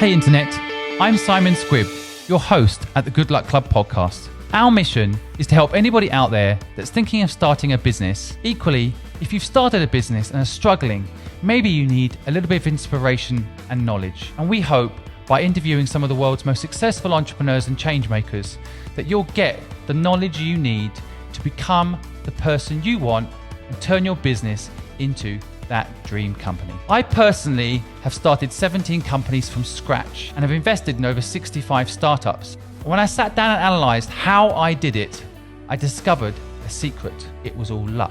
Hey Internet, I'm Simon Squibb, your host at the Good Luck Club podcast. Our mission is to help anybody out there that's thinking of starting a business. Equally, if you've started a business and are struggling, maybe you need a little bit of inspiration and knowledge. And we hope by interviewing some of the world's most successful entrepreneurs and change makers that you'll get the knowledge you need to become the person you want and turn your business into that dream company. I personally have started 17 companies from scratch and have invested in over 65 startups. When I sat down and analysed how I did it, I discovered a secret. It was all luck.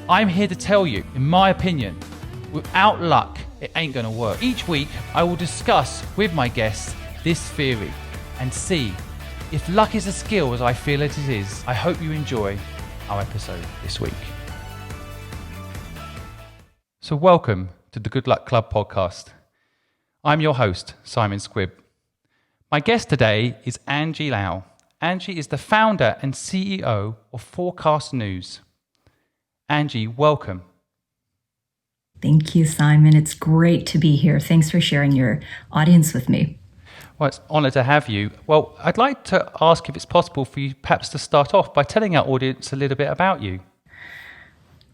I'm here to tell you, in my opinion, without luck, it ain't gonna work. Each week, I will discuss with my guests this theory and see if luck is a skill as I feel it is. I hope you enjoy our episode this week. So welcome to the Good Luck Club podcast. I'm your host, Simon Squibb. My guest today is Angie Lau. Angie is the founder and CEO of Forkast News. Angie, welcome. Thank you, Simon. It's great to be here. Thanks for sharing your audience with me. Well, it's an honor to have you. Well, I'd like to ask if it's possible for you perhaps to start off by telling our audience a little bit about you.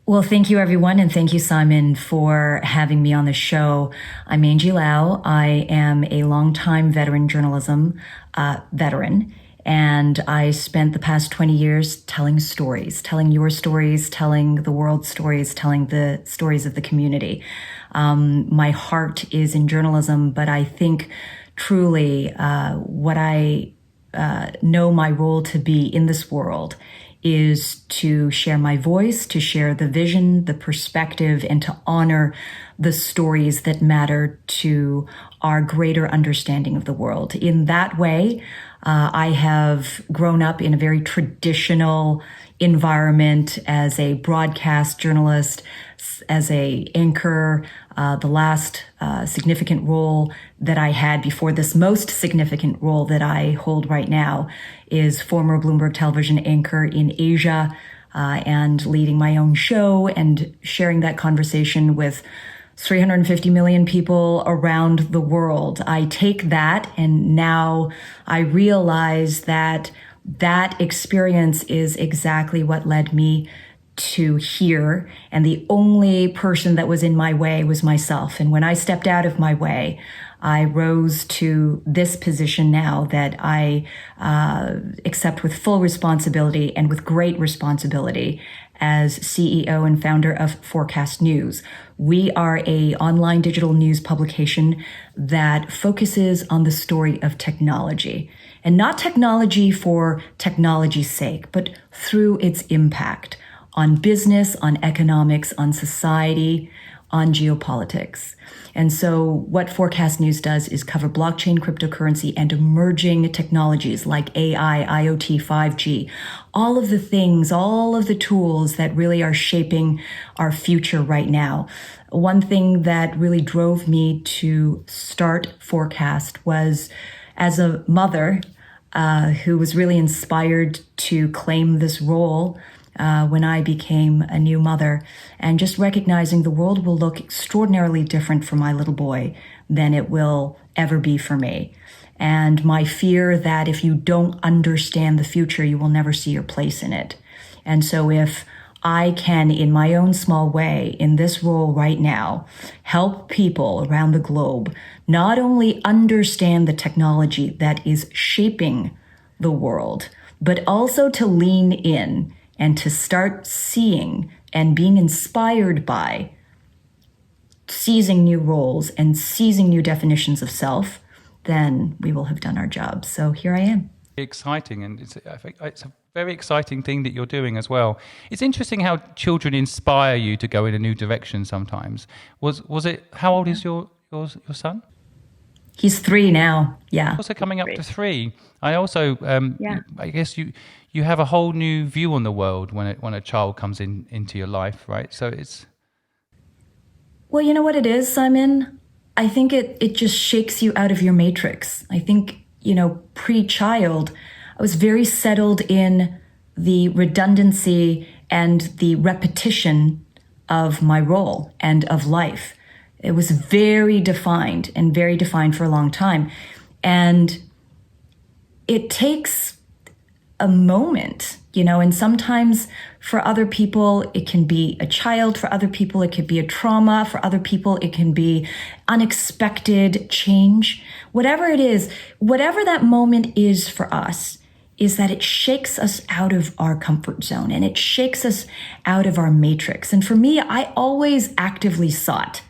Well, thank you, everyone. And thank you, Simon, for having me on the show. I'm Angie Lau. I am a longtime veteran journalism veteran. And I spent the past 20 years telling stories, telling your stories, telling the world's stories, telling the stories of the community. My heart is in journalism, but I think truly what I know my role to be in this world is to share my voice, to share the vision, the perspective, and to honor the stories that matter to our greater understanding of the world. In that way, I have grown up in a very traditional environment as a broadcast journalist, as a anchor. The last significant role that I had before this most significant role that I hold right now is former Bloomberg television anchor in Asia, and leading my own show and sharing that conversation with 350 million people around the world. I take that and now I realize that that experience is exactly what led me to here. And the only person that was in my way was myself. And when I stepped out of my way, I rose to this position now that I accept with full responsibility and with great responsibility as CEO and founder of Forkast News. We are an online digital news publication that focuses on the story of technology, and not technology for technology's sake, but through its impact on business, on economics, on society, on geopolitics. And so what Forkast News does is cover blockchain, cryptocurrency, and emerging technologies like AI, IoT, 5G, all of the things, all of the tools that really are shaping our future right now. One thing that really drove me to start Forkast was as a mother who was really inspired to claim this role when I became a new mother, and just recognizing the world will look extraordinarily different for my little boy than it will ever be for me. And my fear that if you don't understand the future, you will never see your place in it. And so if I can, in my own small way, in this role right now, help people around the globe not only understand the technology that is shaping the world, but also to lean in and to start seeing and being inspired by seizing new roles and seizing new definitions of self, then we will have done our job. So here I am. Exciting, and I think it's a very exciting thing that you're doing as well. It's interesting how children inspire you to go in a new direction sometimes. Was it, how old is your son? He's 3 now. Yeah. Also coming up to 3. I also, I guess you have a whole new view on the world when a child comes into your life, right? So it's. Well, you know what it is, Simon? I think it just shakes you out of your matrix. I think, pre-child, I was very settled in the redundancy and the repetition of my role and of life. It was very defined for a long time. And it takes a moment, and sometimes for other people, it can be a child. For other people, it could be a trauma. For other people, it can be unexpected change. Whatever it is, whatever that moment is for us, is that it shakes us out of our comfort zone and it shakes us out of our matrix. And for me, I always actively sought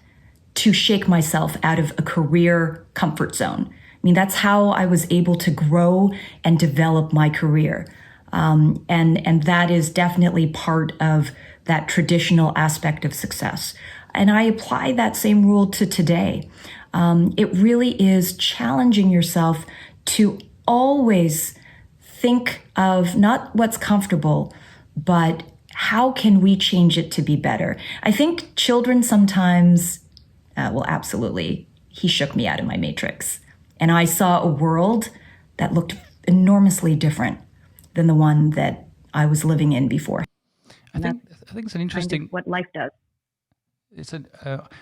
to shake myself out of a career comfort zone. I mean, that's how I was able to grow and develop my career. And that is definitely part of that traditional aspect of success. And I apply that same rule to today. It really is challenging yourself to always think of not what's comfortable, but how can we change it to be better? I think children sometimes, absolutely, he shook me out of my matrix. And I saw a world that looked enormously different than the one that I was living in before. I think it's an interesting kind of what life does. It's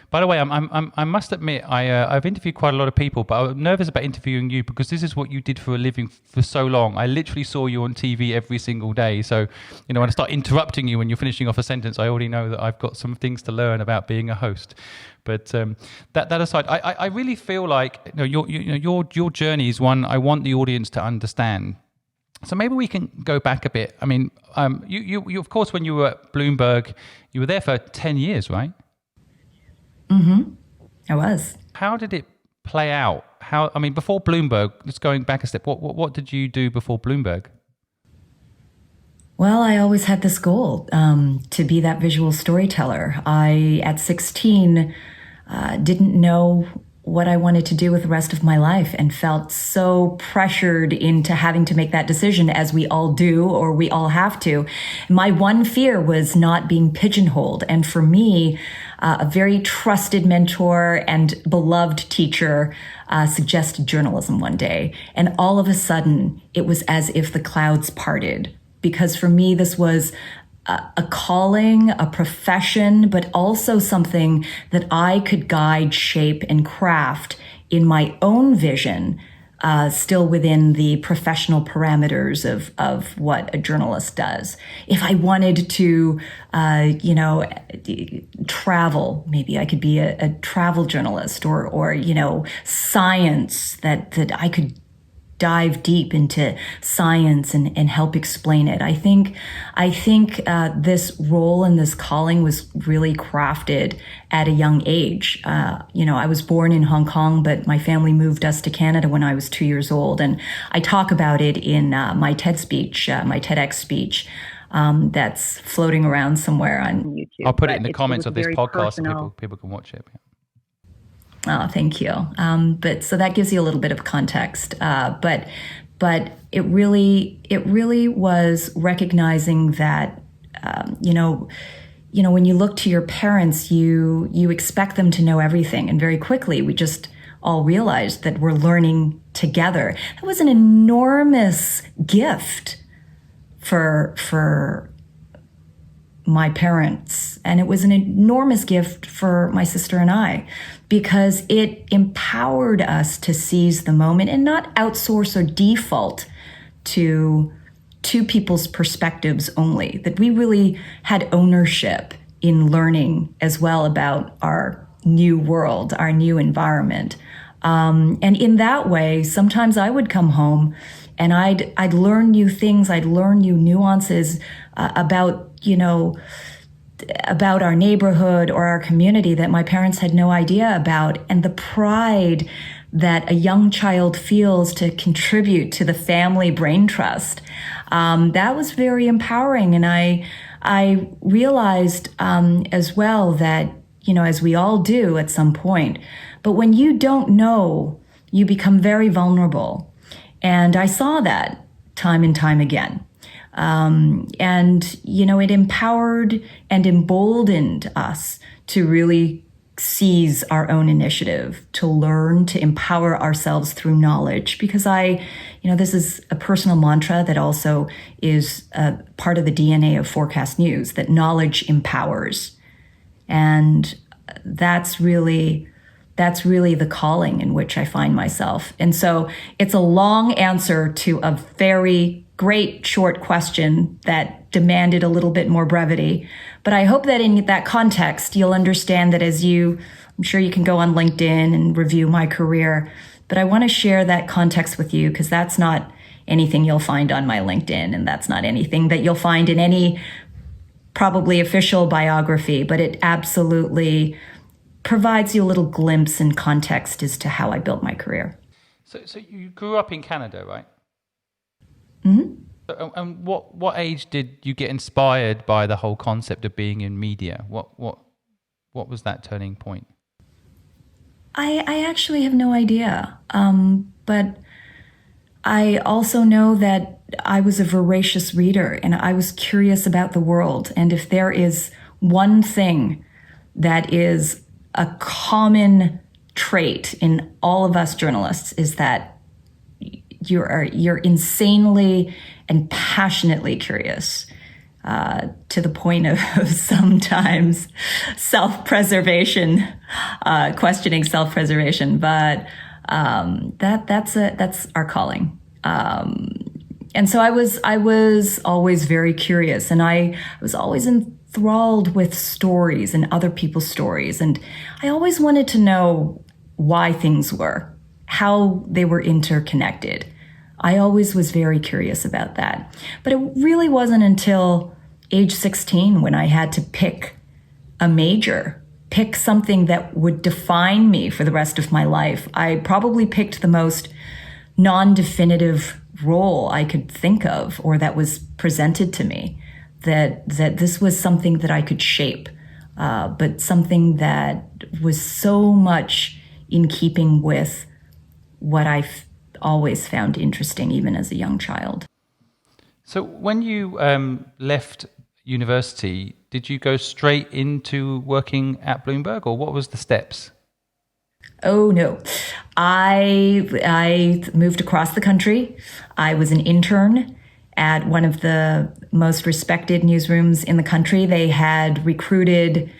by the way, I must admit, I've interviewed quite a lot of people, but I was nervous about interviewing you because this is what you did for a living for so long. I literally saw you on TV every single day. So, when I start interrupting you when you're finishing off a sentence, I already know that I've got some things to learn about being a host. But that aside, I really feel like your journey is one I want the audience to understand. So maybe we can go back a bit. I mean, you of course, when you were at Bloomberg, you were there for 10 years, right? Mm-hmm. I was. How did it play out? Before Bloomberg, just going back a step, what did you do before Bloomberg? Well, I always had this goal to be that visual storyteller. I, at 16, didn't know what I wanted to do with the rest of my life and felt so pressured into having to make that decision, as we all do, or we all have to. My one fear was not being pigeonholed. And for me, a very trusted mentor and beloved teacher suggested journalism one day. And all of a sudden, it was as if the clouds parted. Because for me, this was a calling, a profession, but also something that I could guide, shape, and craft in my own vision, still within the professional parameters of what a journalist does. If I wanted to, travel, maybe I could be a travel journalist, or science, that I could dive deep into science and help explain it. I think this role and this calling was really crafted at a young age. I was born in Hong Kong, but my family moved us to Canada when I was 2 years old. And I talk about it in my TEDx speech. That's floating around somewhere on YouTube. I'll put it in the comments of this podcast so people can watch it. Oh, thank you. But so that gives you a little bit of context. But it really was recognizing that, when you look to your parents, you expect them to know everything. And very quickly, we just all realized that we're learning together. That was an enormous gift for my parents. And it was an enormous gift for my sister and I, because it empowered us to seize the moment and not outsource or default to two people's perspectives only, that we really had ownership in learning as well about our new world, our new environment. And in that way, sometimes I would come home and I'd learn new things, I'd learn new nuances about our neighborhood or our community that my parents had no idea about, and the pride that a young child feels to contribute to the family brain trust. That was very empowering. And I realized as well that, as we all do at some point, but when you don't know, you become very vulnerable. And I saw that time and time again. It empowered and emboldened us to really seize our own initiative, to learn, to empower ourselves through knowledge. Because this is a personal mantra that also is part of the DNA of Forkast News, that knowledge empowers. And that's really the calling in which I find myself. And so it's a long answer to a very great short question that demanded a little bit more brevity. But I hope that in that context, you'll understand that I'm sure you can go on LinkedIn and review my career, but I want to share that context with you because that's not anything you'll find on my LinkedIn, and that's not anything that you'll find in any probably official biography, but it absolutely provides you a little glimpse and context as to how I built my career. So you grew up in Canada, right? Mm-hmm. And what age did you get inspired by the whole concept of being in media? What was that turning point? I actually have no idea. But I also know that I was a voracious reader and I was curious about the world. And if there is one thing that is a common trait in all of us journalists, is that you're insanely and passionately curious, to the point of sometimes self-preservation, questioning self-preservation. But that's our calling. And so I was always very curious, and I was always enthralled with stories and other people's stories. And I always wanted to know why things were, how they were interconnected. I always was very curious about that. But it really wasn't until age 16 when I had to pick a major, pick something that would define me for the rest of my life. I probably picked the most non-definitive role I could think of, or that was presented to me, that this was something that I could shape, but something that was so much in keeping with what I've always found interesting, even as a young child. So when you left university, did you go straight into working at Bloomberg, or what was the steps? Oh, no. I moved across the country. I was an intern at one of the most respected newsrooms in the country. They had recruited,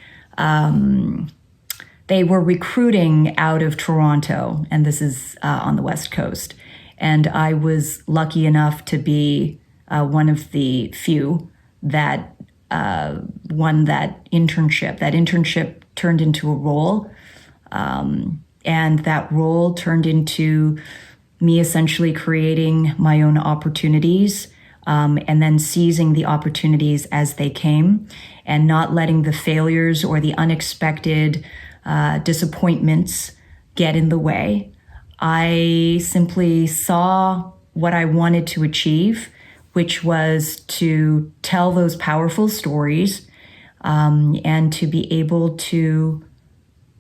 they were recruiting out of Toronto, and this is on the West Coast. And I was lucky enough to be one of the few that won that internship. That internship turned into a role. And that role turned into me essentially creating my own opportunities, and then seizing the opportunities as they came, and not letting the failures or the unexpected disappointments get in the way. I simply saw what I wanted to achieve, which was to tell those powerful stories, and to be able to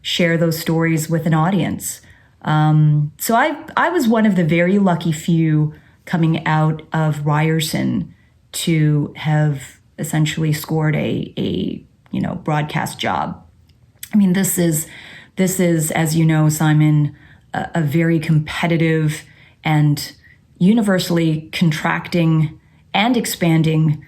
share those stories with an audience. So I was one of the very lucky few coming out of Ryerson to have essentially scored a broadcast job. I mean, this is, as you know, Simon, a very competitive and universally contracting and expanding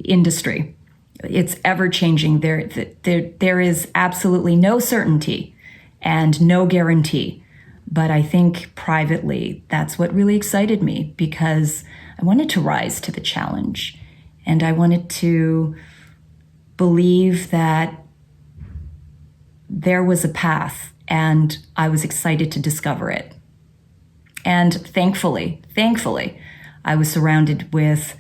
industry. It's ever changing. There is absolutely no certainty and no guarantee. But I think privately, that's what really excited me, because I wanted to rise to the challenge, and I wanted to believe that there was a path, and I was excited to discover it. And thankfully, I was surrounded with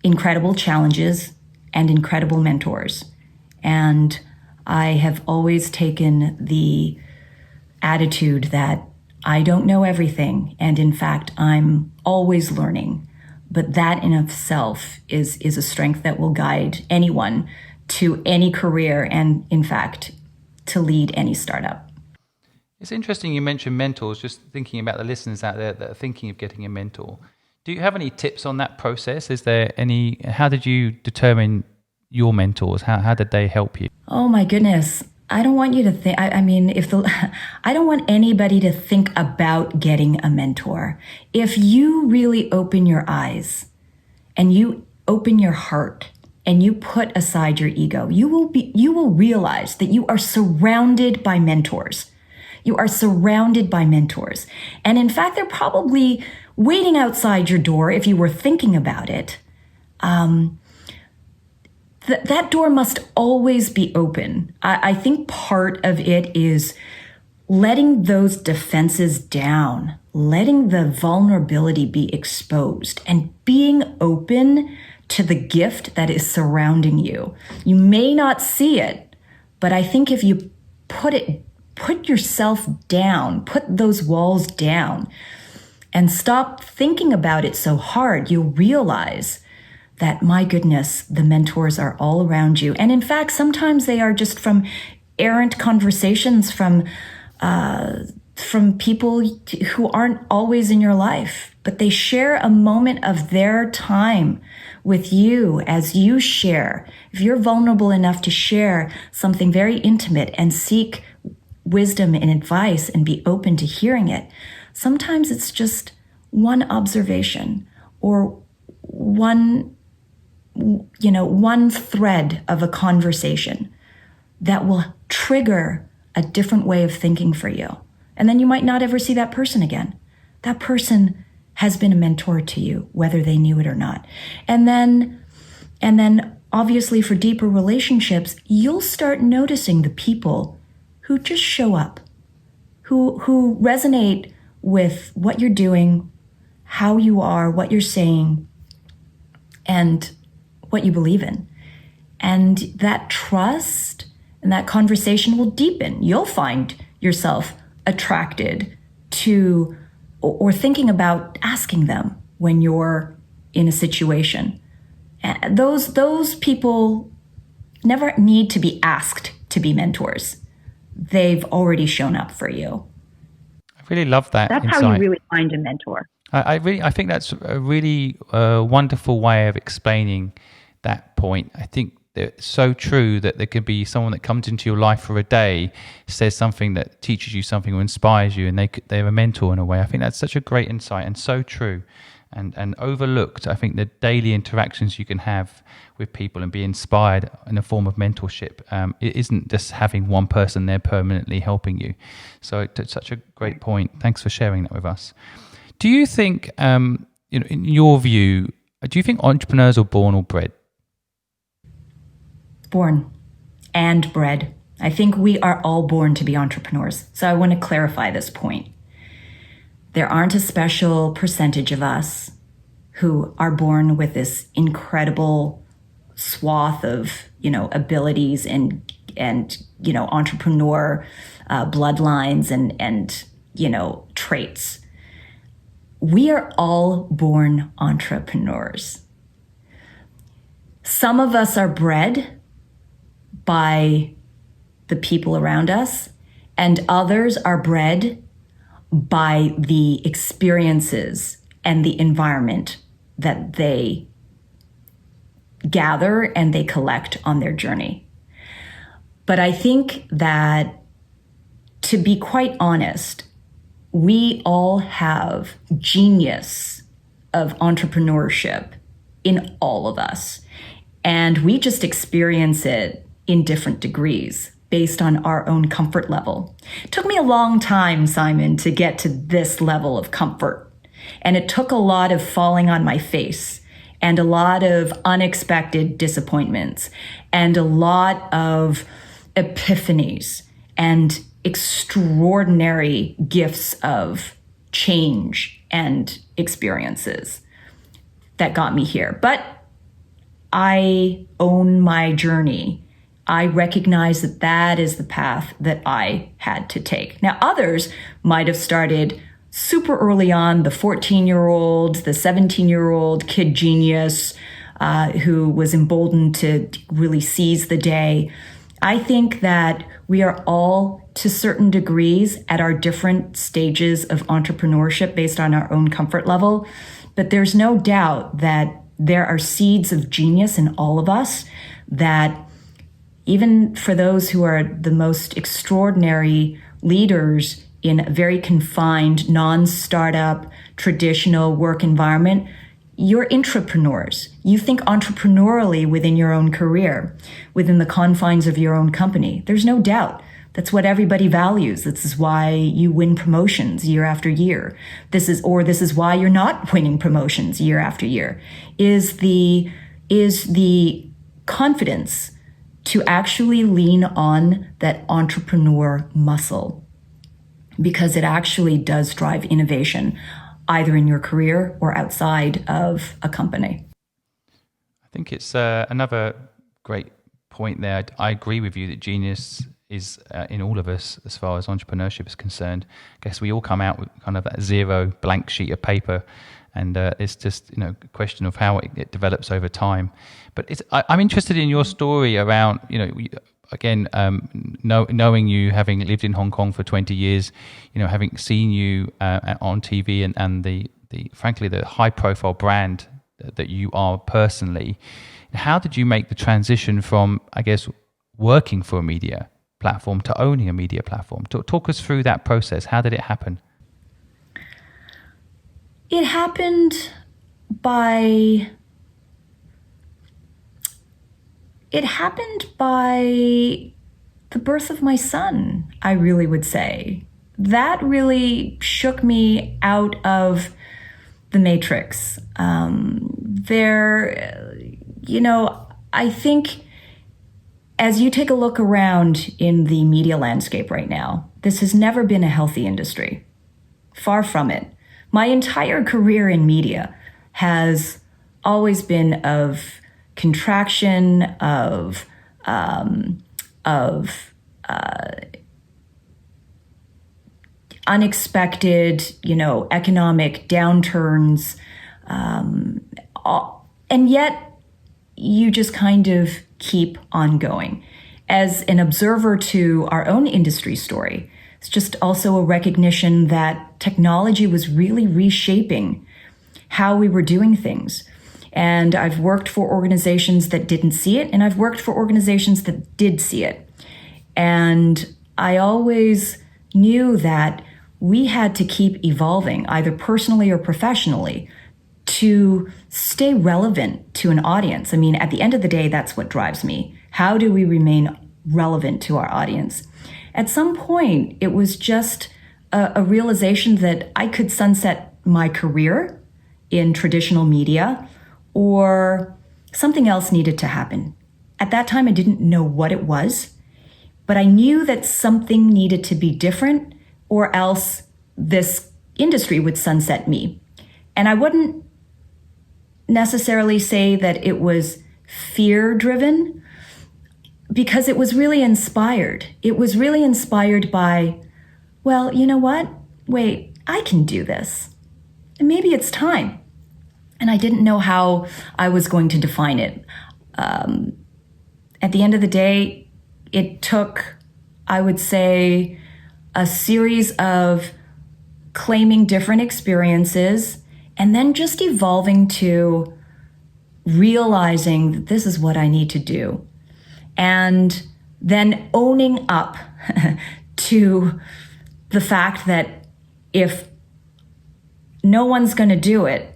incredible challenges and incredible mentors. And I have always taken the attitude that I don't know everything. And in fact, I'm always learning. But that in itself is a strength that will guide anyone to any career, and in fact, to lead any startup. It's interesting you mentioned mentors, just thinking about the listeners out there that are thinking of getting a mentor. Do you have any tips on that process? Is there any, how did you determine your mentors? How did they help you? Oh my goodness. I don't want you to think, I don't want anybody to think about getting a mentor. If you really open your eyes and you open your heart and you put aside your ego, you will realize that you are surrounded by mentors. You are surrounded by mentors. And in fact, they're probably waiting outside your door if you were thinking about it. That door must always be open. I think part of it is letting those defenses down, letting the vulnerability be exposed, and being open to the gift that is surrounding you. You may not see it, but I think if you put yourself down, put those walls down, and stop thinking about it so hard, you'll realize that, my goodness, the mentors are all around you. And in fact, sometimes they are just from errant conversations from people who aren't always in your life, but they share a moment of their time with you as you share. If you're vulnerable enough to share something very intimate and seek wisdom and advice and be open to hearing it, sometimes it's just one observation or one thread of a conversation that will trigger a different way of thinking for you. And then you might not ever see that person again. That person has been a mentor to you, whether they knew it or not. And then obviously for deeper relationships, you'll start noticing the people who just show up, who resonate with what you're doing, how you are, what you're saying, and what you believe in. And that trust and that conversation will deepen. You'll find yourself attracted to or thinking about asking them when you're in a situation. And those people never need to be asked to be mentors. They've already shown up for you. I really love that. That's insight. how you really find a mentor. I think that's a really wonderful way of explaining that point. I think it's so true that there could be someone that comes into your life for a day, says something that teaches you something or inspires you, and they're a mentor in a way. I think that's such a great insight and so true and overlooked. I think the daily interactions you can have with people and be inspired in a form of mentorship, it isn't just having one person there permanently helping you. So it's such a great point. Thanks for sharing that with us. Do you think, in your view, do you think entrepreneurs are born or bred? Born and bred. I think we are all born to be entrepreneurs. So I want to clarify this point. There aren't a special percentage of us who are born with this incredible swath of, abilities and entrepreneur bloodlines and traits. We are all born entrepreneurs. Some of us are bred by the people around us, and others are bred by the experiences and the environment that they gather and they collect on their journey. But I think that, to be quite honest, we all have genius of entrepreneurship in all of us. And we just experience it in different degrees based on our own comfort level. It took me a long time, Simon, to get to this level of comfort. And it took a lot of falling on my face and a lot of unexpected disappointments and a lot of epiphanies and extraordinary gifts of change and experiences that got me here. But I own my journey. I recognize that that is the path that I had to take. Now, others might have started super early on, the 14-year-old, the 17-year-old kid genius who was emboldened to really seize the day. I think that we are all, to certain degrees, at our different stages of entrepreneurship based on our own comfort level. But there's no doubt that there are seeds of genius in all of us that, even for those who are the most extraordinary leaders in a very confined, non-startup, traditional work environment, you're intrapreneurs. You think entrepreneurially within your own career, within the confines of your own company. There's no doubt. That's what everybody values. This is why you win promotions year after year. This is why you're not winning promotions year after year. Is the confidence to actually lean on that entrepreneur muscle, because it actually does drive innovation, either in your career or outside of a company. I think it's another great point there. I agree with you that genius is in all of us as far as entrepreneurship is concerned. I guess we all come out with kind of that zero blank sheet of paper, and it's just a question of how it develops over time. But I'm interested in your story around again, knowing you, having lived in Hong Kong for 20 years, having seen you on TV and the frankly the high profile brand that you are personally. How did you make the transition from, I guess, working for a media platform to owning a media platform? Talk us through that process. How did it happen? It happened by the birth of my son, I really would say. That really shook me out of the matrix. I think as you take a look around in the media landscape right now, this has never been a healthy industry. Far from it. My entire career in media has always been of contraction, of unexpected, economic downturns, and yet you just kind of keep on going. As an observer to our own industry story, it's just also a recognition that technology was really reshaping how we were doing things. And I've worked for organizations that didn't see it, and I've worked for organizations that did see it. And I always knew that we had to keep evolving, either personally or professionally, to stay relevant to an audience. I mean, at the end of the day, that's what drives me. How do we remain relevant to our audience? At some point, it was just a realization that I could sunset my career in traditional media, or something else needed to happen. At that time, I didn't know what it was, but I knew that something needed to be different, or else this industry would sunset me. And I wouldn't necessarily say that it was fear-driven, because it was really inspired. It was really inspired by, well, you know what? Wait, I can do this. And maybe it's time. And I didn't know how I was going to define it. At the end of the day, it took, I would say, a series of claiming different experiences and then just evolving to realizing that this is what I need to do. And then owning up to the fact that if no one's going to do it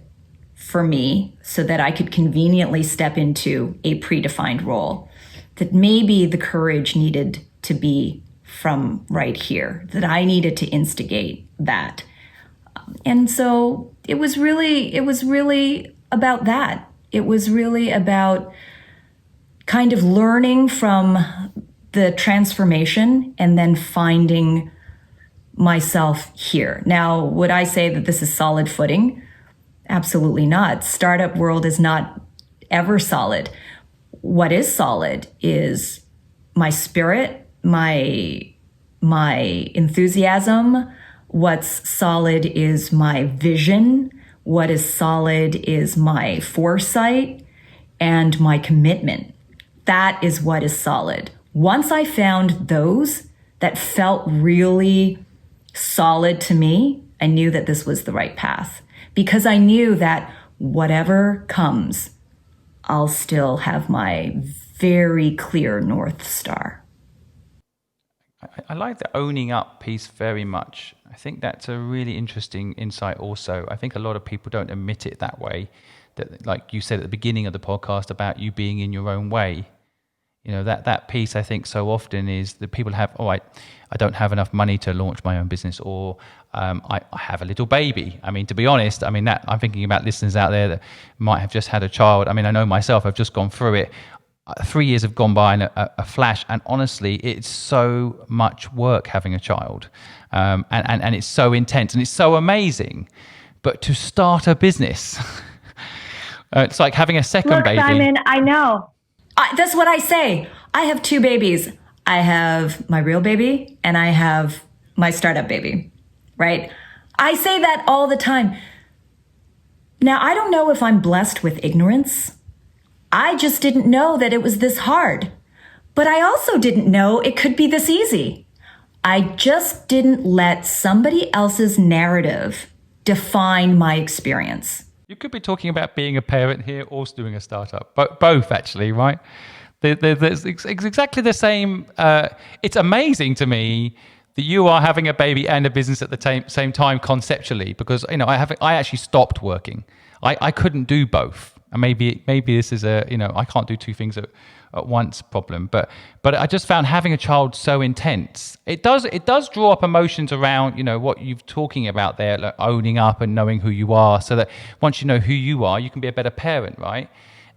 for me so that I could conveniently step into a predefined role, that maybe the courage needed to be from right here, that I needed to instigate that. And so it was really about that. It was really about kind of learning from the transformation and then finding myself here. Now, would I say that this is solid footing? Absolutely not. Startup world is not ever solid. What is solid is my spirit, my enthusiasm. What's solid is my vision. What is solid is my foresight and my commitment. That is what is solid. Once I found those that felt really solid to me, I knew that this was the right path, because I knew that whatever comes, I'll still have my very clear North Star. I like the owning up piece very much. I think that's a really interesting insight also. I think a lot of people don't admit it that way, that, like you said at the beginning of the podcast about you being in your own way. You know, that piece I think so often is that people have, I don't have enough money to launch my own business, or I have a little baby. I mean, to be honest, I mean, that I'm thinking about listeners out there that might have just had a child. I mean, I know myself, I've just gone through it. 3 years have gone by in a flash, and honestly, it's so much work having a child, and it's so intense and it's so amazing. But to start a business, it's like having a second baby. Simon, I know. That's what I say. I have 2 babies. I have my real baby and I have my startup baby, right? I say that all the time. Now, I don't know if I'm blessed with ignorance. I just didn't know that it was this hard. But I also didn't know it could be this easy. I just didn't let somebody else's narrative define my experience. You could be talking about being a parent here or doing a startup, but both actually, right? There's exactly the same. It's amazing to me that you are having a baby and a business at the same time conceptually, because I actually stopped working. I couldn't do both, and maybe this is I can't do 2 things at once problem, but I just found having a child so intense. It does draw up emotions around what you're talking about there, like owning up and knowing who you are, so that once you know who you are, you can be a better parent, right?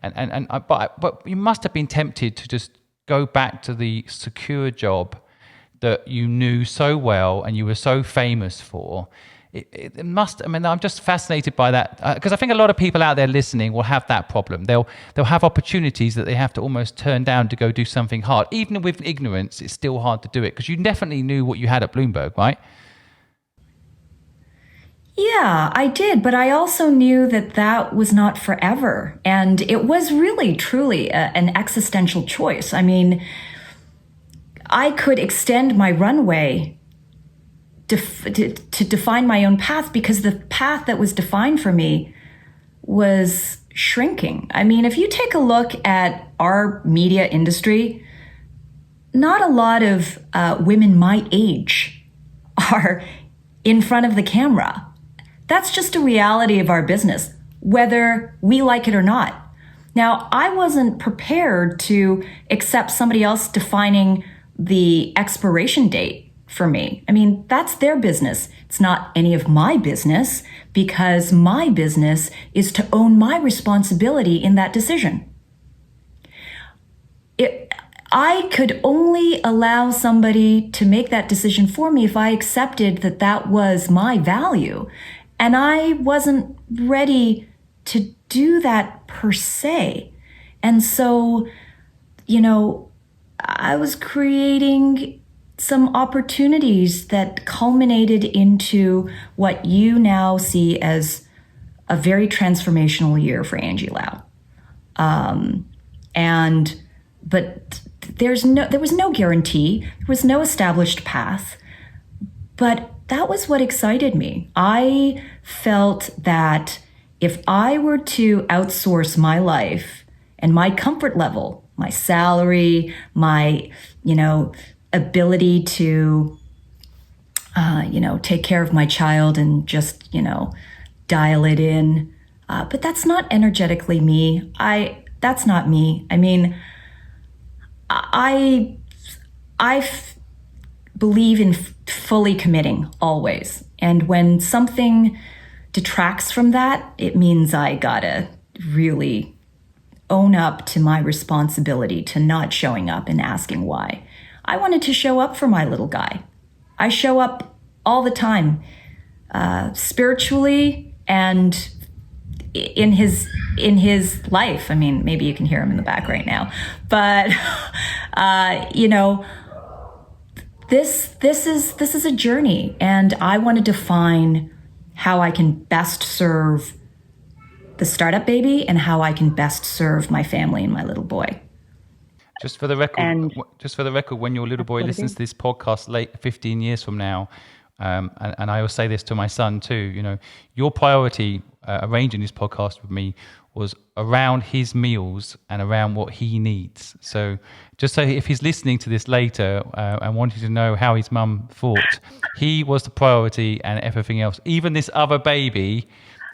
But you must have been tempted to just go back to the secure job that you knew so well and you were so famous for. It must. I mean, I'm just fascinated by that, because I think a lot of people out there listening will have that problem. They'll have opportunities that they have to almost turn down to go do something hard. Even with ignorance, it's still hard to do it, because you definitely knew what you had at Bloomberg, right? Yeah, I did, but I also knew that was not forever, and it was really, truly an existential choice. I mean, I could extend my runway to define my own path, because the path that was defined for me was shrinking. I mean, if you take a look at our media industry, not a lot of women my age are in front of the camera. That's just a reality of our business, whether we like it or not. Now, I wasn't prepared to accept somebody else defining the expiration date for me. I mean, that's their business. It's not any of my business, because my business is to own my responsibility in that decision. I could only allow somebody to make that decision for me if I accepted that was my value. And I wasn't ready to do that per se. And so, I was creating some opportunities that culminated into what you now see as a very transformational year for Angie Lau. But there was no guarantee. There was no established path. But that was what excited me. I felt that if I were to outsource my life and my comfort level, my salary, my, ability to, take care of my child and just, dial it in. But that's not energetically me. That's not me. I mean, I believe in fully committing always. And when something detracts from that, it means I gotta really own up to my responsibility to not showing up and asking why. I wanted to show up for my little guy. I show up all the time, spiritually and in his life. I mean, maybe you can hear him in the back right now, but this is a journey, and I want to define how I can best serve the startup baby and how I can best serve my family and my little boy. Just for the record, when your little boy listens to this podcast 15 years from now, and I will say this to my son too, your priority arranging this podcast with me was around his meals and around what he needs. So just so if he's listening to this later and wanting to know how his mum thought, he was the priority and everything else. Even this other baby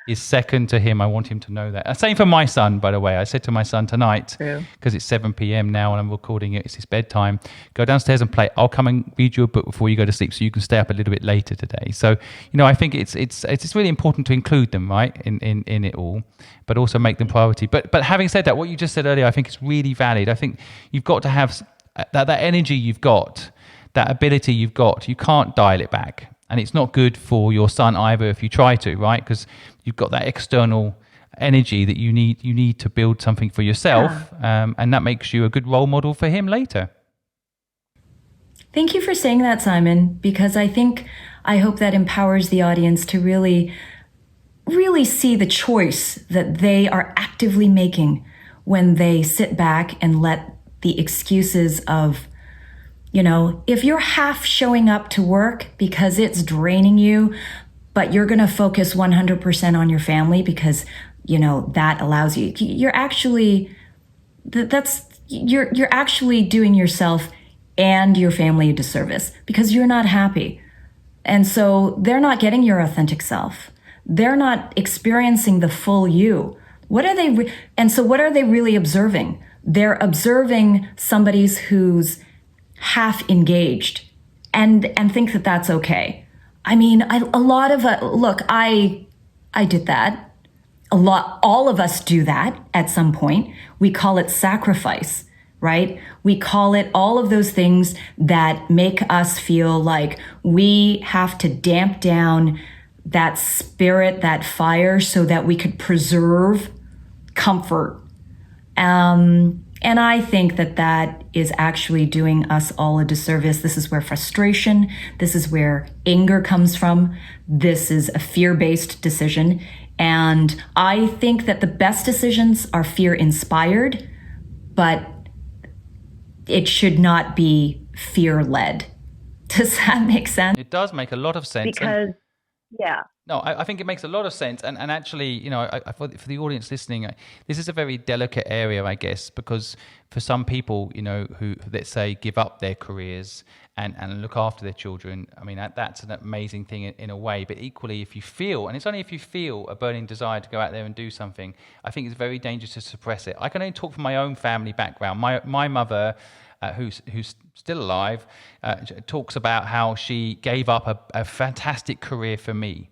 is second to him. I want him to know that. Same for my son, by the way. I said to my son tonight, because it's 7 p.m. now and I'm recording it, it's his bedtime, go downstairs and play. I'll come and read you a book before you go to sleep so you can stay up a little bit later today. So, I think it's really important to include them, right, in it all, but also make them priority. But having said that, what you just said earlier, I think is really valid. I think you've got to have that energy you've got, that ability you've got. You can't dial it back. And it's not good for your son either if you try to, right? Because you've got that external energy that you need to build something for yourself, and that makes you a good role model for him later. Thank you for saying that, Simon, because I hope that empowers the audience to really, really see the choice that they are actively making when they sit back and let the excuses of, if you're half showing up to work because it's draining you, but you're going to focus 100% on your family because, that allows you, you're actually doing yourself and your family a disservice because you're not happy. And so they're not getting your authentic self. They're not experiencing the full you. What are they? And so what are they really observing? They're observing somebody who's half engaged and think that that's okay. I mean, I did that. All of us do that at some point. We call it sacrifice, right? We call it all of those things that make us feel like we have to damp down that spirit, that fire, so that we could preserve comfort. And I think that is actually doing us all a disservice. This is where frustration, this is where anger comes from. This is a fear-based decision. And I think that the best decisions are fear-inspired, but it should not be fear-led. Does that make sense? It does make a lot of sense. Because, No, I think it makes a lot of sense. And actually, for the audience listening, this is a very delicate area, I guess, because for some people, who, let's say, give up their careers and look after their children, I mean, that's an amazing thing in a way. But equally, if you feel, and it's only if you feel a burning desire to go out there and do something, I think it's very dangerous to suppress it. I can only talk from my own family background. My mother, who's still alive, talks about how she gave up a fantastic career for me.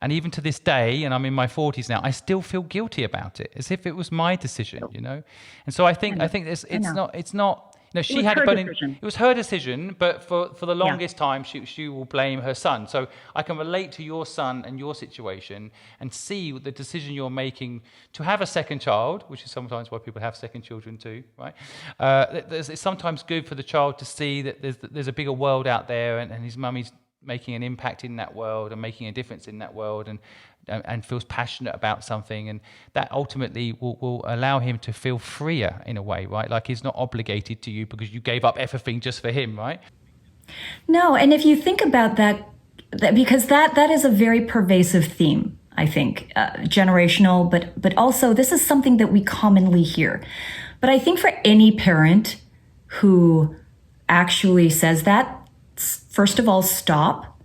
And even to this day, and I'm in my 40s now, I still feel guilty about it, as if it was my decision, And so I think it's not. She had a burning. It was her decision, but for the longest time, she will blame her son. So I can relate to your son and your situation and see the decision you're making to have a second child, which is sometimes why people have second children too, right? It's sometimes good for the child to see that there's a bigger world out there, and his mummy's making an impact in that world and making a difference in that world, and feels passionate about something, and that ultimately will allow him to feel freer in a way, right? Like he's not obligated to you because you gave up everything just for him, right? No, and if you think about that because that is a very pervasive theme, I think, generational, but also this is something that we commonly hear. But I think for any parent who actually says that, first of all, stop.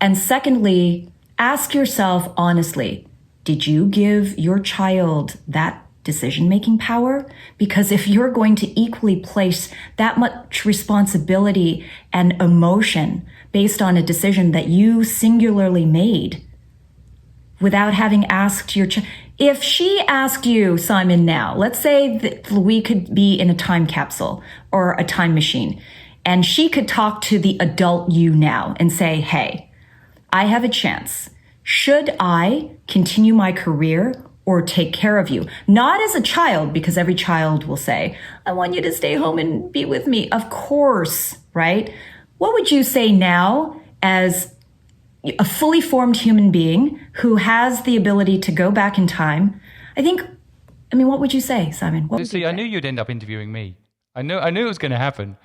And secondly, ask yourself honestly, did you give your child that decision-making power? Because if you're going to equally place that much responsibility and emotion based on a decision that you singularly made without having asked your child, if she asked you, Simon, now, let's say that we could be in a time capsule or a time machine, and she could talk to the adult you now and say, hey, I have a chance. Should I continue my career or take care of you? Not as a child, because every child will say, I want you to stay home and be with me. Of course, right? What would you say now as a fully formed human being who has the ability to go back in time? What would you say, Simon? I knew you'd end up interviewing me. I knew it was going to happen.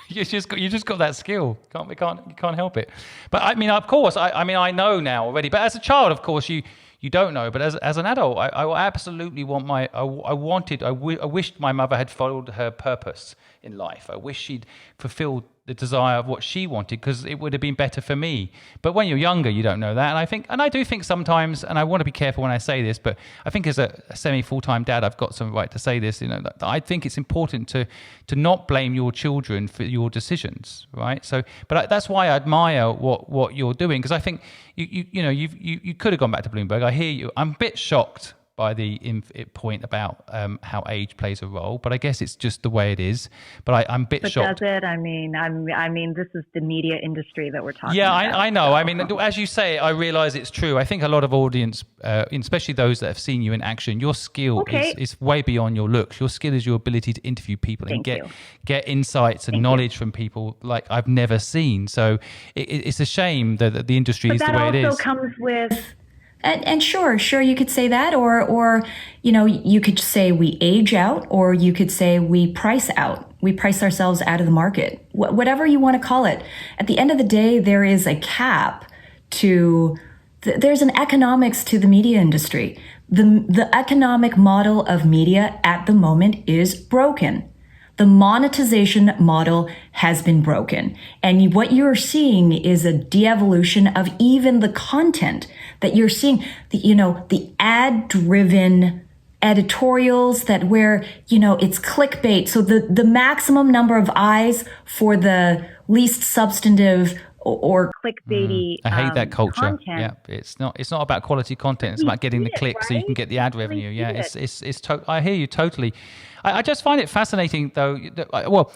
You just got that skill. You can't help it. But of course, I know now already. But as a child, of course, you don't know. But as an adult, I absolutely want I wished my mother had followed her purpose in life. I wish she'd fulfilled the desire of what she wanted, because it would have been better for me. But when you're younger, you don't know that. And I do think sometimes, and I want to be careful when I say this, but I think as a semi-full-time dad, I've got some right to say this. That I think it's important to not blame your children for your decisions, right? So, but that's why I admire what you're doing, because I think you could have gone back to Bloomberg. I hear you. I'm a bit shocked by the point about how age plays a role, but I guess it's just the way it is. But I'm a bit shocked. Does it? I mean, this is the media industry that we're talking about. Yeah, I know. So. I mean, as you say, I realize it's true. I think a lot of audience, especially those that have seen you in action, your skill is way beyond your looks. Your skill is your ability to interview people and get insights and knowledge from people like I've never seen. So it's a shame that the industry is the way it is. That also comes with... And sure, you could say that, or you could say we age out, or you could say we price out. We price ourselves out of the market. Whatever you want to call it. At the end of the day, there is a cap to. There's an economics to the media industry. The economic model of media at the moment is broken. The monetization model has been broken. And what you're seeing is a de-evolution of even the content that you're seeing, the ad-driven editorials that where, it's clickbait. So the maximum number of eyes for the least substantive or clickbaity I hate that culture. Content. Yeah, it's not about quality content. It's about getting the clicks, right? So you can get the ad revenue. Yeah, I hear you totally. I just find it fascinating, though. Well,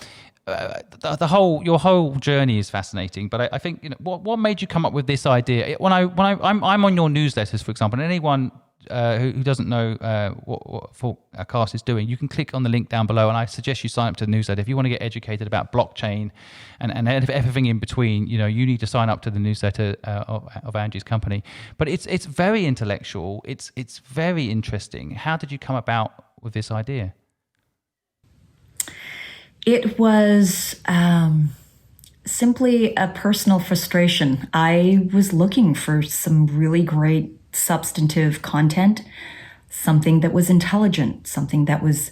your whole journey is fascinating. But I think what made you come up with this idea? When I'm on your newsletters, for example, and anyone who doesn't know what Forkast is doing, you can click on the link down below, and I suggest you sign up to the newsletter if you want to get educated about blockchain and everything in between. You need to sign up to the newsletter of Angie's company. But it's very intellectual. It's very interesting. How did you come about with this idea? It was simply a personal frustration. I was looking for some really great substantive content, something that was intelligent, something that was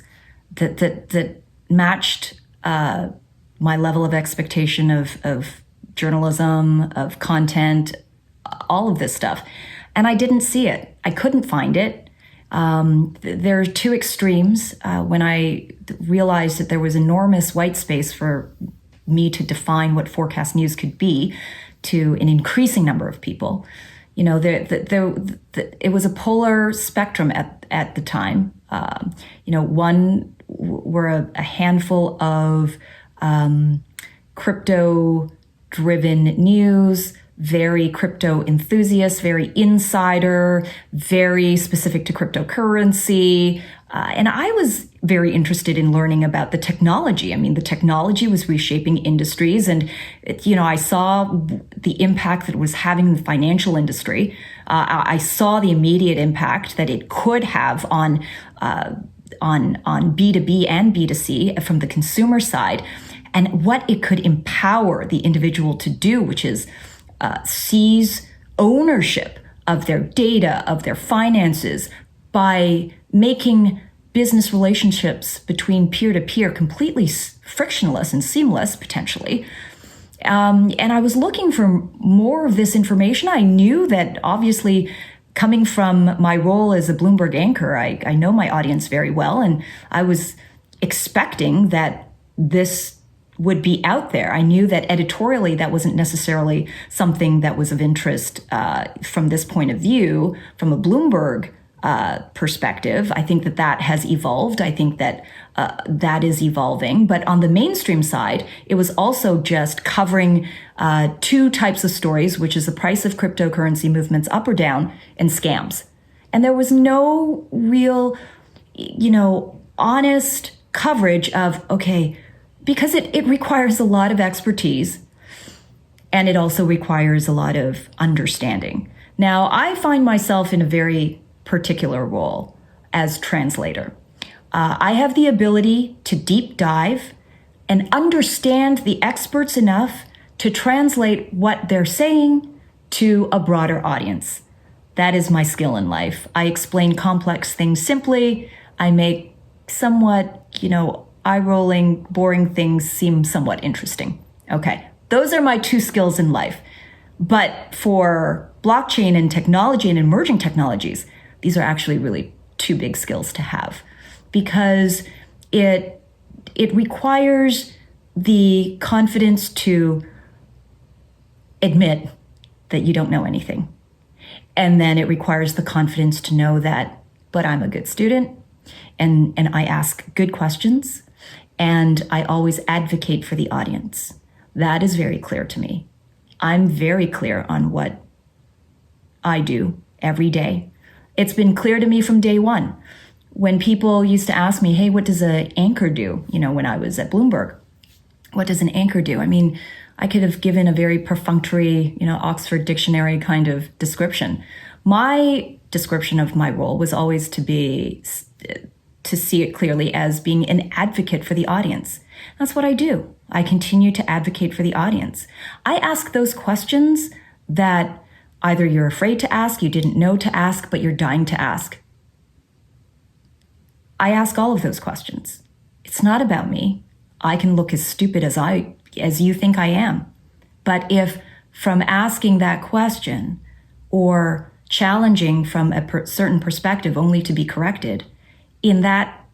that matched my level of expectation of journalism, of content, all of this stuff. And I didn't see it. I couldn't find it. There are two extremes. When I realized that there was enormous white space for me to define what Forkast News could be to an increasing number of people, it was a polar spectrum at the time. One were a handful of crypto-driven news, very crypto enthusiast, very insider, very specific to cryptocurrency. And I was very interested in learning about the technology. I mean, the technology was reshaping industries. And, I saw the impact that it was having in the financial industry. I saw the immediate impact that it could have on B2B and B2C from the consumer side, and what it could empower the individual to do, which is seize ownership of their data, of their finances, by making business relationships between peer-to-peer completely frictionless and seamless, potentially. And I was looking for more of this information. I knew that, obviously, coming from my role as a Bloomberg anchor, I know my audience very well, and I was expecting that this would be out there. I knew that editorially that wasn't necessarily something that was of interest from this point of view, from a Bloomberg perspective. I think that has evolved. I think that that is evolving. But on the mainstream side, it was also just covering two types of stories, which is the price of cryptocurrency movements up or down and scams. And there was no real, honest coverage of, because it requires a lot of expertise, and it also requires a lot of understanding. Now, I find myself in a very particular role as translator. I have the ability to deep dive and understand the experts enough to translate what they're saying to a broader audience. That is my skill in life. I explain complex things simply. I make somewhat, eye-rolling, boring things seem somewhat interesting. Okay, those are my two skills in life. But for blockchain and technology and emerging technologies, these are actually really two big skills to have, because it requires the confidence to admit that you don't know anything. And then it requires the confidence to know that, but I'm a good student and I ask good questions and I always advocate for the audience. That is very clear to me. I'm very clear on what I do every day. It's been clear to me from day one. When people used to ask me, hey, what does an anchor do? When I was at Bloomberg, what does an anchor do? I mean, I could have given a very perfunctory, Oxford Dictionary kind of description. My description of my role was always to see it clearly as being an advocate for the audience. That's what I do. I continue to advocate for the audience. I ask those questions that either you're afraid to ask, you didn't know to ask, but you're dying to ask. I ask all of those questions. It's not about me. I can look as stupid as you think I am. But if from asking that question or challenging from a certain perspective only to be corrected, in that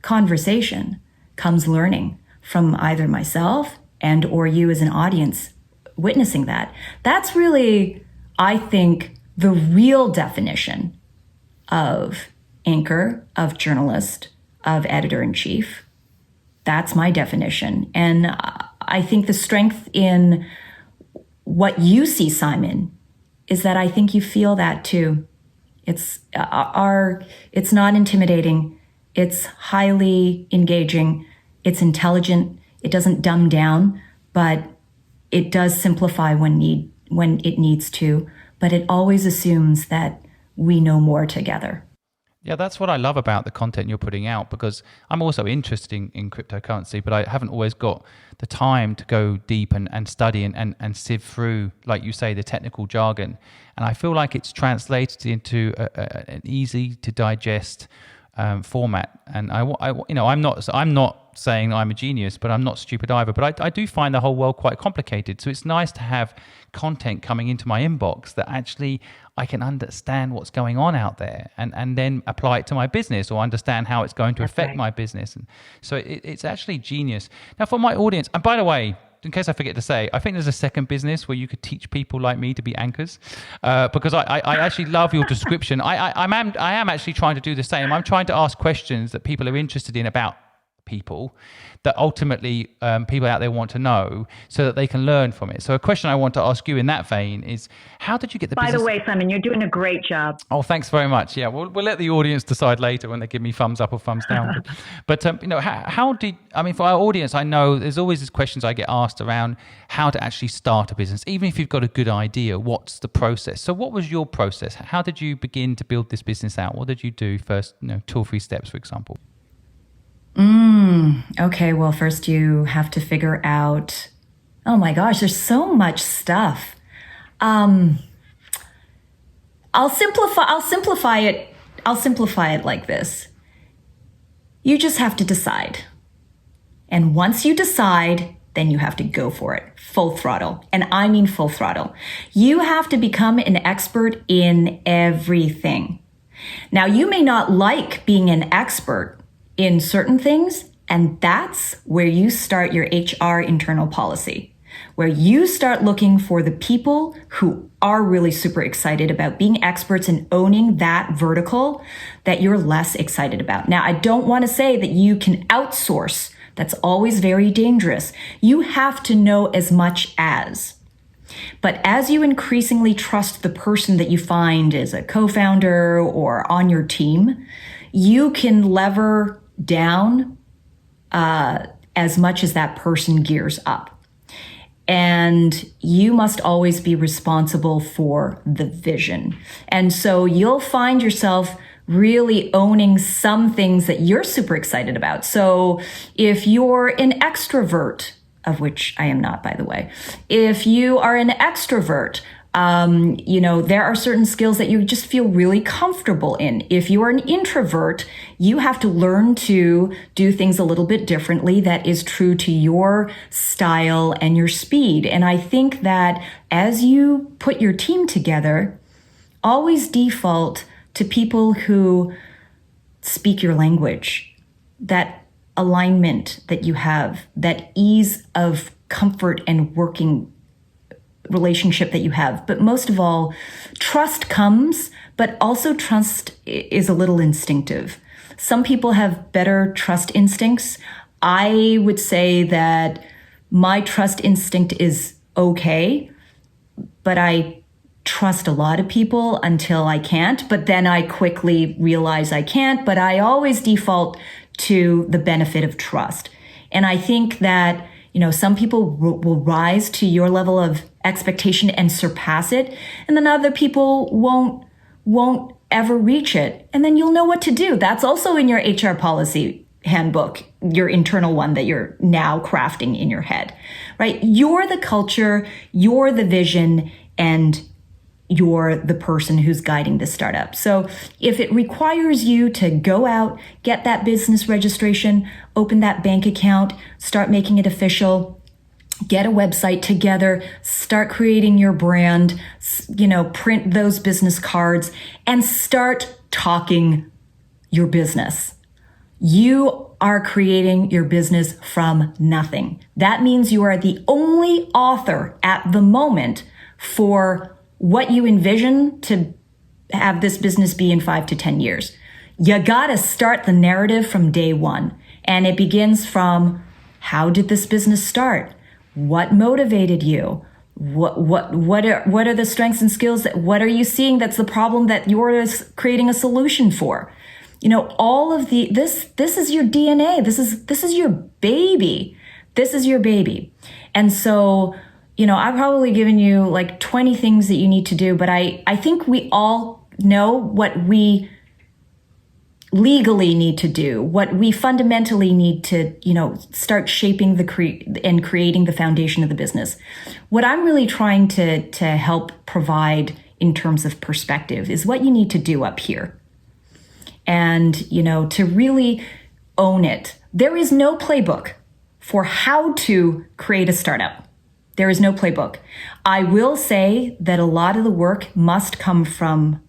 conversation comes learning from either myself and or you as an audience witnessing that. That's really, I think, the real definition of anchor, of journalist, of editor-in-chief. That's my definition. And I think the strength in what you see, Simon, is that I think you feel that too. It's not intimidating. It's highly engaging. It's intelligent. It doesn't dumb down, but it does simplify when it needs to. But it always assumes that we know more together. Yeah, that's what I love about the content you're putting out, because I'm also interested in cryptocurrency, but I haven't always got the time to go deep and study and sieve through, like you say, the technical jargon. And I feel like it's translated into an easy to digest format. And I'm not saying I'm a genius, but I'm not stupid either. But I do find the whole world quite complicated. So it's nice to have content coming into my inbox that actually I can understand what's going on out there and then apply it to my business or understand how it's going to affect my business. And so it's actually genius. Now, for my audience, and by the way, in case I forget to say, I think there's a second business where you could teach people like me to be anchors, because I actually love your description. I am actually trying to do the same. I'm trying to ask questions that people are interested in about people that ultimately people out there want to know so that they can learn from it. So a question I want to ask you in that vein is, how did you get the business? By the way, Simon, you're doing a great job. Oh, thanks very much. Yeah, we'll let the audience decide later when they give me thumbs up or thumbs down. But for our audience, I know there's always these questions I get asked around how to actually start a business. Even if you've got a good idea, what's the process? So what was your process? How did you begin to build this business out? What did you do first, 2 or 3 steps, for example? Okay, well, first you have to figure out, oh my gosh, there's so much stuff. I'll simplify it like this. You just have to decide. And once you decide, then you have to go for it, full throttle. And I mean full throttle. You have to become an expert in everything. Now, you may not like being an expert in certain things, and that's where you start your HR internal policy, where you start looking for the people who are really super excited about being experts and owning that vertical that you're less excited about. Now, I don't want to say that you can outsource. That's always very dangerous. You have to know as much as. But as you increasingly trust the person that you find as a co-founder or on your team, you can lever down as much as that person gears up. And you must always be responsible for the vision. And so you'll find yourself really owning some things that you're super excited about. So if you're an extrovert, of which I am not, by the way, if you are an extrovert, There are certain skills that you just feel really comfortable in. If you are an introvert, you have to learn to do things a little bit differently that is true to your style and your speed. And I think that as you put your team together, always default to people who speak your language, that alignment that you have, that ease of comfort and working relationship that you have. But most of all, trust comes, but also trust is a little instinctive. Some people have better trust instincts. I would say that my trust instinct is okay, but I trust a lot of people until I can't, but then I quickly realize I can't, but I always default to the benefit of trust. And I think that, some people will rise to your level of expectation and surpass it, and then other people won't ever reach it. And then you'll know what to do. That's also in your HR policy handbook, your internal one that you're now crafting in your head, right? You're the culture, you're the vision, and you're the person who's guiding the startup. So if it requires you to go out, get that business registration, open that bank account, start making it official, get a website together, start creating your brand, print those business cards, and start talking your business. You are creating your business from nothing. That means you are the only author at the moment for what you envision to have this business be in 5 to 10 years. You gotta start the narrative from day one. And it begins from, how did this business start? What motivated you? What are the strengths and skills what are you seeing that's the problem that you're creating a solution for? All of this is your DNA. This is your baby. This is your baby. And so, I've probably given you like 20 things that you need to do, but I think we all know what we legally need to do, what we fundamentally need to, start shaping and creating the foundation of the business. What I'm really trying to help provide in terms of perspective is what you need to do up here. And, to really own it. There is no playbook for how to create a startup. There is no playbook. I will say that a lot of the work must come from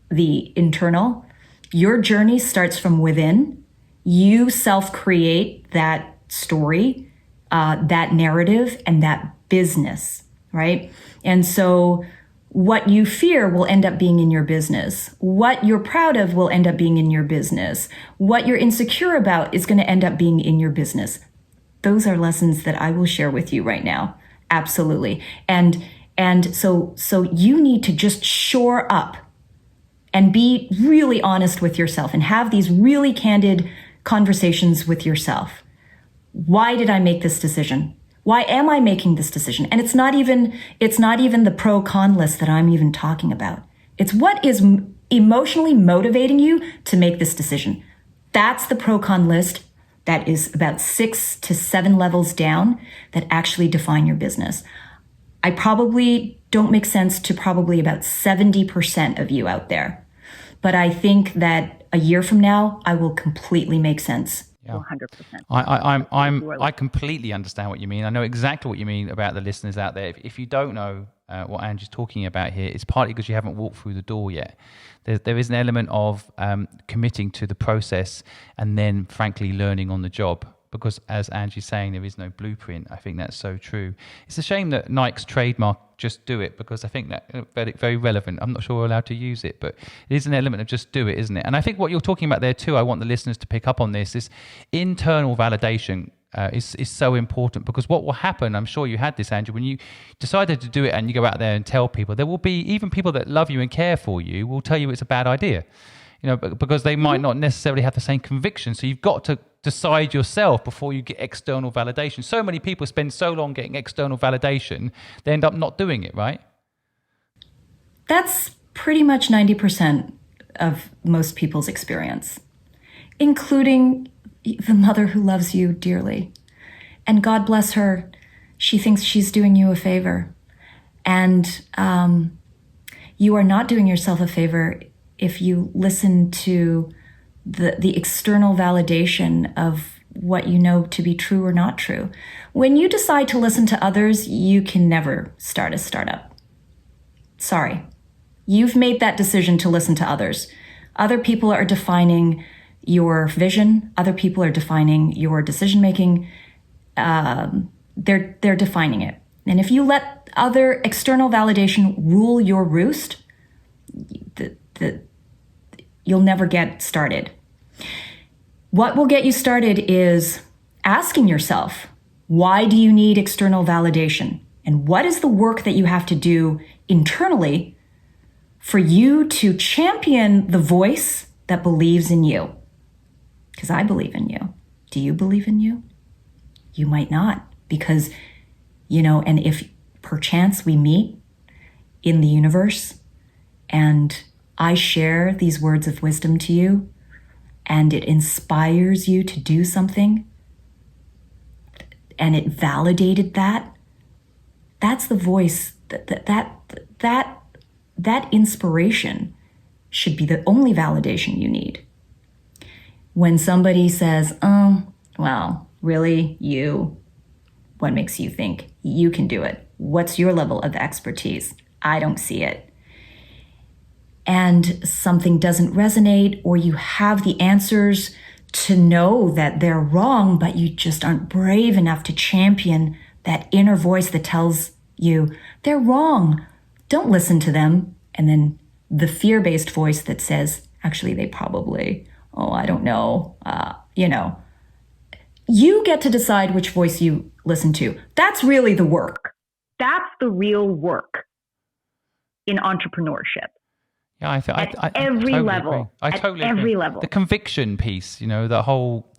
the internal. Your journey starts from within. You self-create that story, that narrative, and that business, right? And so what you fear will end up being in your business. What you're proud of will end up being in your business. What you're insecure about is going to end up being in your business. Those are lessons that I will share with you right now. Absolutely. And so you need to just shore up and be really honest with yourself and have these really candid conversations with yourself. Why did I make this decision? Why am I making this decision? And it's not even the pro-con list that I'm even talking about. It's what is emotionally motivating you to make this decision. That's the pro-con list. That is about 6 to 7 levels down that actually define your business. I probably don't make sense to probably about 70% of you out there. But I think that a year from now, I will completely make sense. Yeah. 100%. I completely understand what you mean. I know exactly what you mean about the listeners out there. If you don't know what Angie's talking about here, it's partly because you haven't walked through the door yet. There is an element of committing to the process and then, frankly, learning on the job. Because as Angie's saying, there is no blueprint. I think that's so true. It's a shame that Nike's trademark "just do it," because I think that very, very relevant. I'm not sure we're allowed to use it, but it is an element of just do it, isn't it? And I think what you're talking about there too, I want the listeners to pick up on this, is internal validation is so important, because what will happen, I'm sure you had this, Angie, when you decided to do it and you go out there and tell people, there will be even people that love you and care for you will tell you it's a bad idea, because they might not necessarily have the same conviction. So you've got to decide yourself before you get external validation. So many people spend so long getting external validation, they end up not doing it, right? That's pretty much 90% of most people's experience, including the mother who loves you dearly. And God bless her, she thinks she's doing you a favor. And you are not doing yourself a favor if you listen to the external validation of what you know to be true or not true. When you decide to listen to others, you can never start a startup. Sorry. You've made that decision to listen to others. Other people are defining your vision. Other people are defining your decision making. They're defining it. And if you let other external validation rule your roost, you'll never get started. What will get you started is asking yourself, why do you need external validation? And what is the work that you have to do internally for you to champion the voice that believes in you? Because I believe in you. Do you believe in you? You might not, because, and if perchance we meet in the universe and I share these words of wisdom to you and it inspires you to do something and it validated that's the voice that inspiration should be the only validation you need. When somebody says, well, really, you, what makes you think you can do it? What's your level of expertise? I don't see it. And something doesn't resonate, or you have the answers to know that they're wrong, but you just aren't brave enough to champion that inner voice that tells you they're wrong. Don't listen to them. And then the fear-based voice that says, actually, they probably, I don't know, You get to decide which voice you listen to. That's really the work. That's the real work in entrepreneurship. Yeah, I every totally level. Agree. I totally every agree. level. The conviction piece, the whole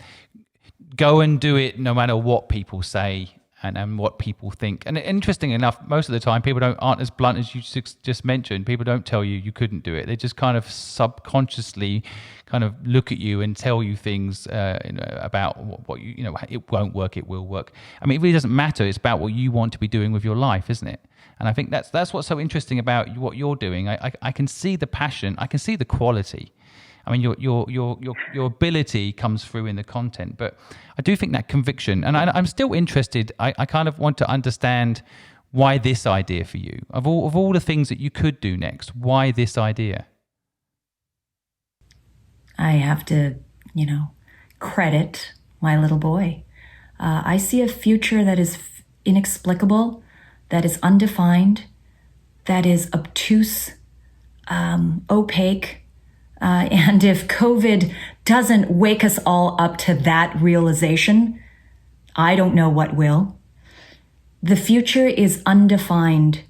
go and do it no matter what people say and what people think. And interesting enough, most of the time people aren't as blunt as you just mentioned. People don't tell you couldn't do it. They just kind of subconsciously kind of look at you and tell you things about what it won't work, it will work. I mean, it really doesn't matter. It's about what you want to be doing with your life, isn't it? And I think that's what's so interesting about what you're doing. I can see the passion. I can see the quality. I mean, your ability comes through in the content, but I do think that conviction, and I'm still interested. I kind of want to understand why this idea for you, of all the things that you could do next. Why this idea? I have to, credit my little boy. I see a future that is inexplicable, that is undefined, that is obtuse, opaque. And if COVID doesn't wake us all up to that realization, I don't know what will. The future is undefined,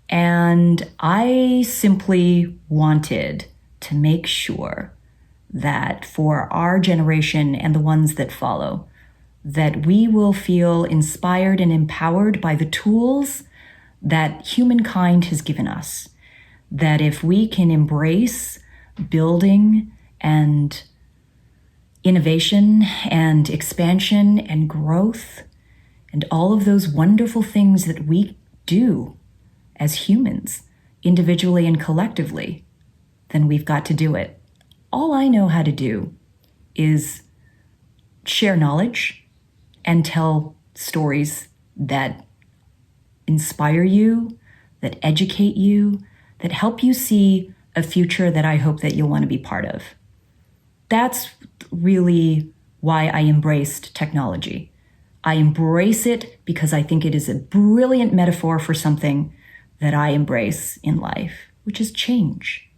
and I simply wanted to make sure that for our generation and the ones that follow, that we will feel inspired and empowered by the tools that humankind has given us. That if we can embrace building and innovation and expansion and growth and all of those wonderful things that we do as humans, individually and collectively, then we've got to do it. All I know how to do is share knowledge and tell stories that inspire you, that educate you, that help you see a future that I hope that you'll want to be part of. That's really why I embraced technology. I embrace it because I think it is a brilliant metaphor for something that I embrace in life, which is change.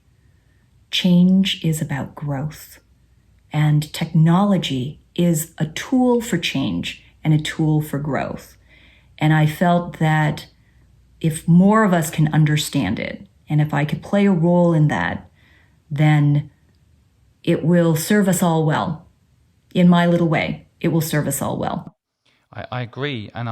Change is about growth, and technology is a tool for change and a tool for growth. And I felt that if more of us can understand it, and if I could play a role in that, then it will serve us all well. In my little way, it will serve us all well. I agree. And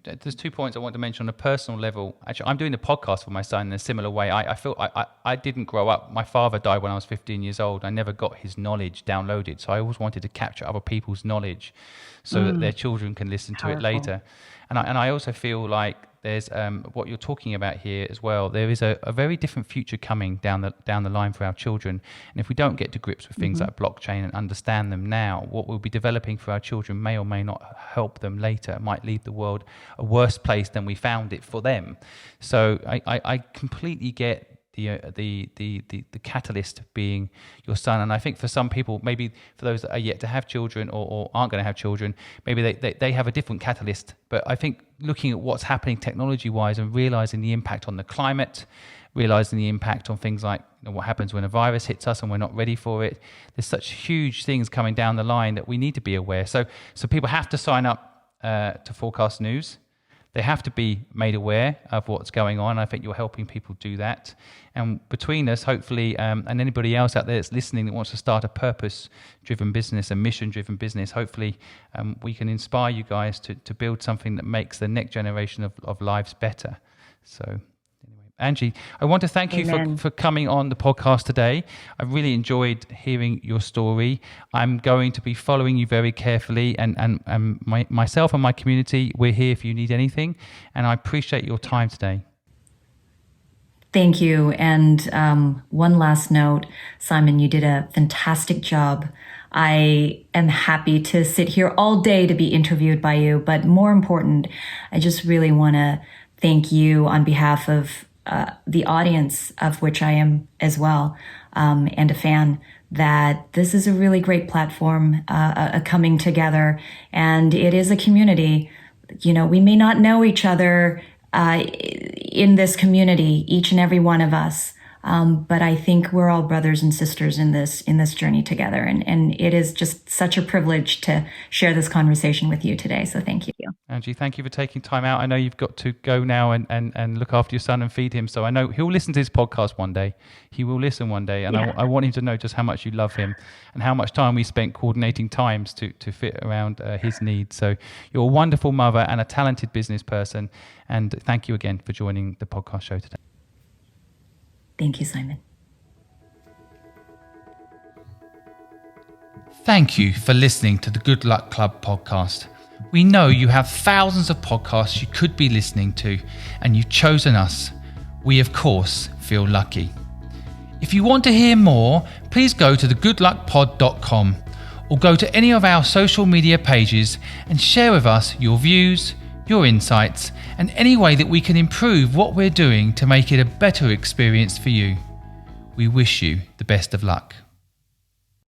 there's 2 points I want to mention on a personal level. Actually, I'm doing the podcast for my son in a similar way. I feel I didn't grow up. My father died when I was 15 years old. I never got his knowledge downloaded. So I always wanted to capture other people's knowledge so that their children can listen to it later. And I also feel like there's what you're talking about here as well. There is a very different future coming down the line for our children. And if we don't get to grips with things like blockchain and understand them now, what we'll be developing for our children may or may not help them later. It might leave the world a worse place than we found it for them. So I completely get the catalyst being your son. And I think for some people, maybe for those that are yet to have children or aren't going to have children, maybe they have a different catalyst. But I think looking at what's happening technology wise and realizing the impact on the climate, realizing the impact on things like what happens when a virus hits us and we're not ready for it, there's such huge things coming down the line that we need to be aware. So people have to sign up to Forkast News. They have to be made aware of what's going on. I think you're helping people do that. And between us, hopefully, and anybody else out there that's listening that wants to start a purpose-driven business, a mission-driven business, hopefully we can inspire you guys to build something that makes the next generation of lives better. So Angie, I want to thank you for coming on the podcast today. I really enjoyed hearing your story. I'm going to be following you very carefully, and myself and my community, we're here if you need anything. And I appreciate your time today. Thank you. And one last note, Simon, you did a fantastic job. I am happy to sit here all day to be interviewed by you. But more important, I just really want to thank you on behalf of the audience, of which I am as well, and a fan, that this is a really great platform, a coming together, and it is a community. You know, we may not know each other in this community, each and every one of us, but I think we're all brothers and sisters in this journey together, and it is just such a privilege to share this conversation with you today. So thank you. Angie, thank you for taking time out. I know you've got to go now and look after your son and feed him. So I know he'll listen to this podcast one day. He will listen one day. And I want him to know just how much you love him and how much time we spent coordinating times to fit around his needs. So you're a wonderful mother and a talented business person. And thank you again for joining the podcast show today. Thank you, Simon. Thank you for listening to the Good Luck Club podcast. We know you have thousands of podcasts you could be listening to, and you've chosen us. We, of course, feel lucky. If you want to hear more, please go to thegoodluckpod.com or go to any of our social media pages and share with us your views, your insights, and any way that we can improve what we're doing to make it a better experience for you. We wish you the best of luck.